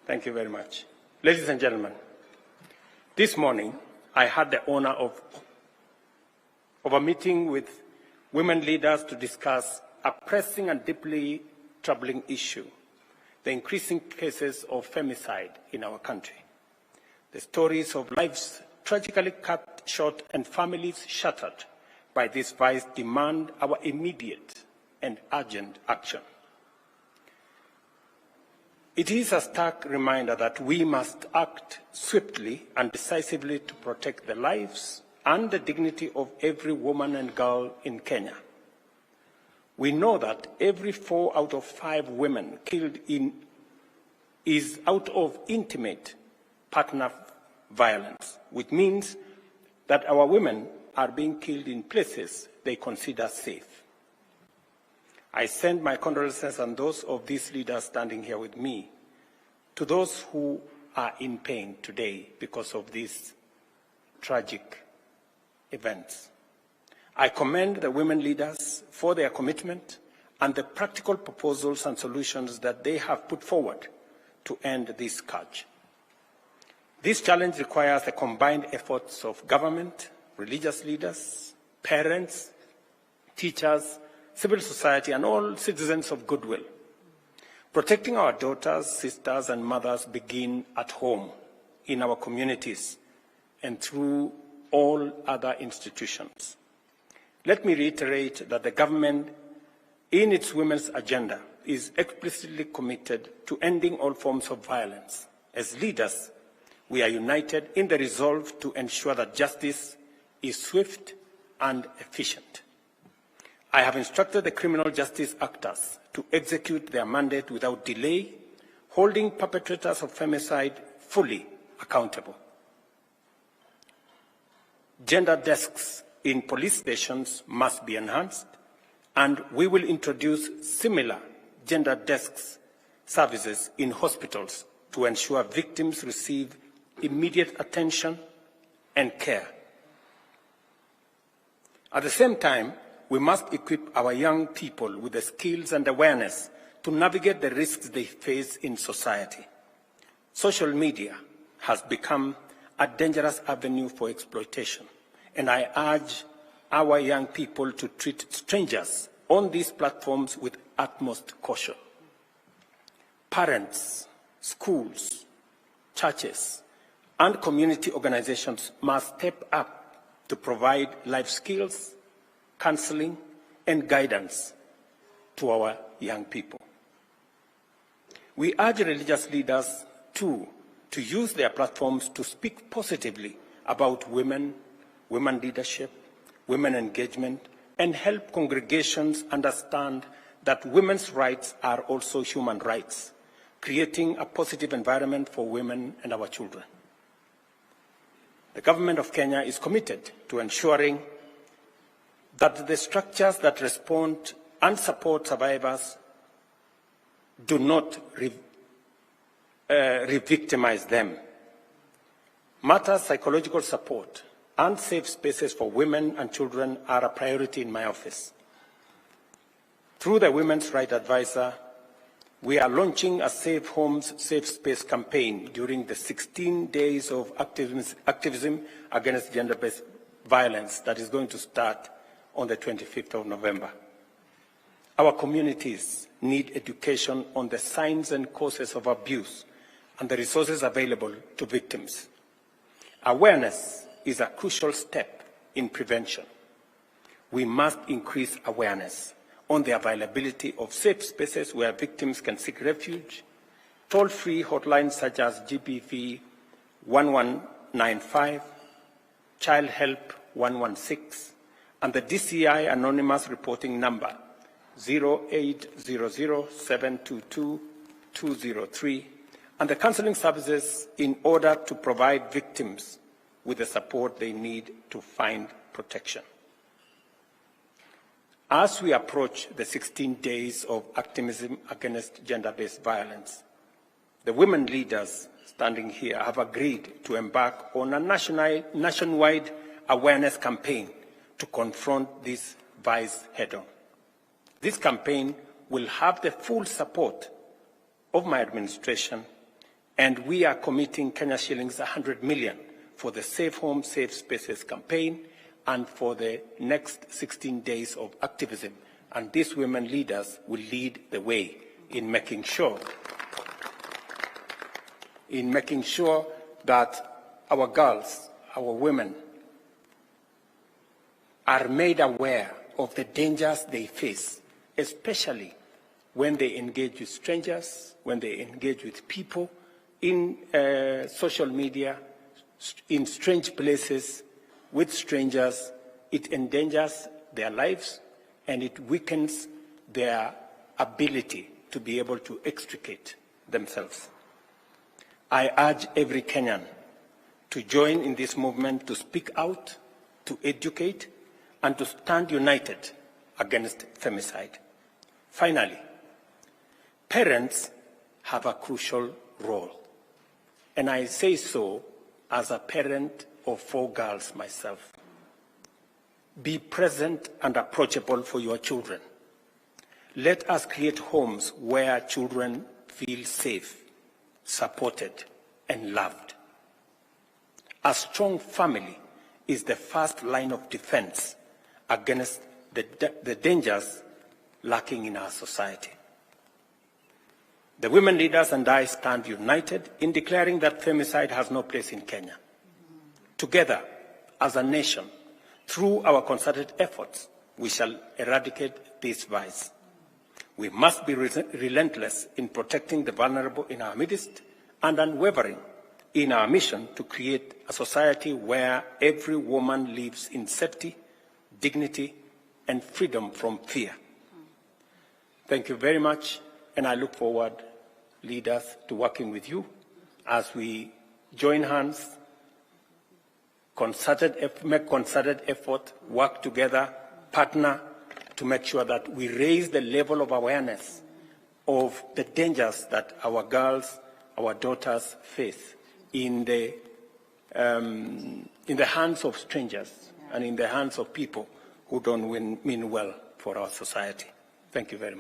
Thank you very much. Ladies and gentlemen, this morning I had the honor of a meeting with women leaders to discuss a pressing and deeply troubling issue, the increasing cases of femicide in our country. The stories of lives tragically cut short and families shattered by this vice demand our immediate and urgent action. It is a stark reminder that we must act swiftly and decisively to protect the lives and the dignity of every woman and girl in Kenya. We know that every 4 out of 5 women killed is out of intimate partner violence, which means that our women are being killed in places they consider safe. I send my condolences and those of these leaders standing here with me to those who are in pain today because of these tragic events. I commend the women leaders for their commitment and the practical proposals and solutions that they have put forward to end this scourge. This challenge requires the combined efforts of government, religious leaders, parents, teachers, civil society, and all citizens of goodwill. Protecting our daughters, sisters, and mothers begin at home, in our communities, and through all other institutions. Let me reiterate that the government, in its women's agenda, is explicitly committed to ending all forms of violence. As leaders, we are united in the resolve to ensure that justice is swift and efficient. I have instructed the criminal justice actors to execute their mandate without delay, holding perpetrators of femicide fully accountable. Gender desks in police stations must be enhanced, and we will introduce similar gender desks services in hospitals to ensure victims receive immediate attention and care. At the same time, we must equip our young people with the skills and awareness to navigate the risks they face in society. Social media has become a dangerous avenue for exploitation, and I urge our young people to treat strangers on these platforms with utmost caution. Parents, schools, churches, and community organizations must step up to provide life skills, counseling, and guidance to our young people. We urge religious leaders, too, to use their platforms to speak positively about women, women leadership, women engagement, and help congregations understand that women's rights are also human rights, creating a positive environment for women and our children. The government of Kenya is committed to ensuring that the structures that respond and support survivors do not re-victimize them. Matters psychological support and safe spaces for women and children are a priority in my office. Through the Women's Rights Advisor, we are launching a Safe Homes, Safe Space campaign during the 16 days of activism against gender-based violence that is going to start on the 25th of November. Our communities need education on the signs and causes of abuse and the resources available to victims. Awareness is a crucial step in prevention. We must increase awareness on the availability of safe spaces where victims can seek refuge, toll-free hotlines such as GBV 1195, Child Help 116, and the DCI anonymous reporting number 0800-722-203, and the counseling services in order to provide victims with the support they need to find protection. As we approach the 16 days of activism against gender-based violence, the women leaders standing here have agreed to embark on a nationwide awareness campaign to confront this vice head-on. This campaign will have the full support of my administration And we are committing Kenya shillings 100 million for the Safe Home, Safe Spaces campaign and for the next 16 days of activism. And these women leaders will lead the way in making sure that our girls, our women, are made aware of the dangers they face, especially when they engage with strangers, when they engage with people in social media, in strange places, with strangers. It endangers their lives and it weakens their ability to be able to extricate themselves. I urge every Kenyan to join in this movement, to speak out, to educate, and to stand united against femicide. Finally, parents have a crucial role, and I say so as a parent of 4 girls myself. Be present and approachable for your children. Let us create homes where children feel safe, supported, and loved. A strong family is the first line of defense against the dangers lurking in our society. The women leaders and I stand united in declaring that femicide has no place in Kenya. Together, as a nation, through our concerted efforts, we shall eradicate this vice. We must be relentless in protecting the vulnerable in our midst and unwavering in our mission to create a society where every woman lives in safety, dignity, and freedom from fear. Thank you very much, and I look forward, leaders, to working with you as we join hands, make concerted effort, work together, partner to make sure that we raise the level of awareness of the dangers that our girls, our daughters face in the hands of strangers and in the hands of people who don't mean well for our society. Thank you very much.